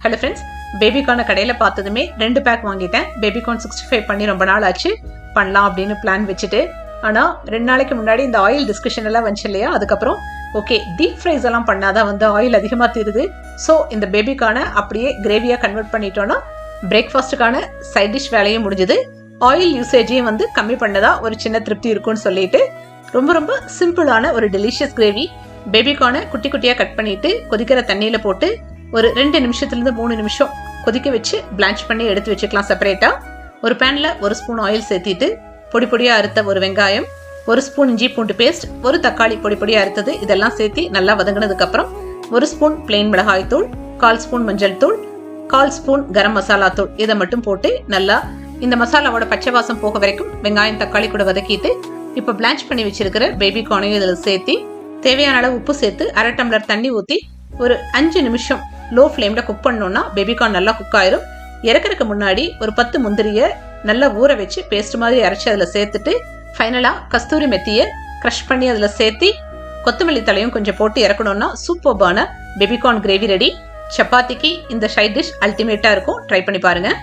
Hello friends, பேபிகார்னை கடையில் பார்த்ததுமே 2 back வாங்கிட்டேன். பேபிகார்ன் 65 பண்ணி ரொம்ப நாள் ஆச்சு, பண்ணலாம் அப்படின்னு பிளான் வச்சுட்டு. ஆனால் 2 நாளைக்கு முன்னாடி இந்த ஆயில் டிஸ்கஷன் எல்லாம் வந்துச்சு இல்லையா, அதுக்கப்புறம் ஓகே டீப் ஃப்ரைஸ் எல்லாம் பண்ணாதான் வந்து ஆயில் அதிகமாக தீருது. ஸோ இந்த பேபிகார்னை அப்படியே கிரேவியாக கன்வெர்ட் பண்ணிட்டோன்னா பிரேக்ஃபாஸ்ட்டுக்கான சைட் டிஷ் வேலையும் முடிஞ்சுது. ஆயில் யூசேஜையும் வந்து கம்மி பண்ணதா ஒரு சின்ன திருப்தி இருக்கும்னு சொல்லிட்டு ரொம்ப ரொம்ப சிம்பிளான ஒரு டெலிஷியஸ் கிரேவி. பேபிகார்னை குட்டி குட்டியாக கட் பண்ணிட்டு கொதிக்கிற தண்ணியில் போட்டு ஒரு 2 நிமிஷத்துலேருந்து 3 நிமிஷம் கொதிக்க வச்சு பிளான்ச் பண்ணி எடுத்து வச்சுக்கலாம் செப்பரேட்டாக. ஒரு பேனில் 1 ஸ்பூன் ஆயில் சேர்த்திட்டு பொடி பொடியாக அறுத்த ஒரு வெங்காயம், 1 ஸ்பூன் இஞ்சி பூண்டு பேஸ்ட், ஒரு தக்காளி பொடி பொடியாக அறுத்தது இதெல்லாம் சேர்த்து நல்லா வதங்கினதுக்கப்புறம் 1 ஸ்பூன் பிளெயின் மிளகாய் தூள், 1/4 ஸ்பூன் மஞ்சள் தூள், 1/4 ஸ்பூன் கரம் மசாலா தூள் இதை மட்டும் போட்டு நல்லா இந்த மசாலாவோட பச்சை வாசம் போக வரைக்கும் வெங்காயம் தக்காளி கூட வதக்கிட்டு இப்போ பிளான்ச் பண்ணி வச்சிருக்கிற பேபிகார்னையும் இதில் சேர்த்து தேவையான அளவு உப்பு சேர்த்து 1/2 டம்ளர் தண்ணி ஊற்றி ஒரு 5 நிமிஷம் லோ ஃப்ளேமில் குக் பண்ணோன்னா பேபிகார்ன் நல்லா குக் ஆயிரும். இறக்கிறதுக்கு முன்னாடி ஒரு 10 முந்திரியை நல்லா ஊற வச்சு பேஸ்ட் மாதிரி அரைச்சி அதில் சேர்த்துட்டு ஃபைனலாக கஸ்தூரி மெத்தியை க்ரஷ் பண்ணி அதில் சேர்த்து கொத்தமல்லி தலையும் கொஞ்சம் போட்டு இறக்கணும்னா சூப்பர்பான பேபிகார்ன் கிரேவி ரெடி. சப்பாத்திக்கு இந்த சைட் டிஷ் அல்டிமேட்டாக இருக்கும், ட்ரை பண்ணி பாருங்கள்.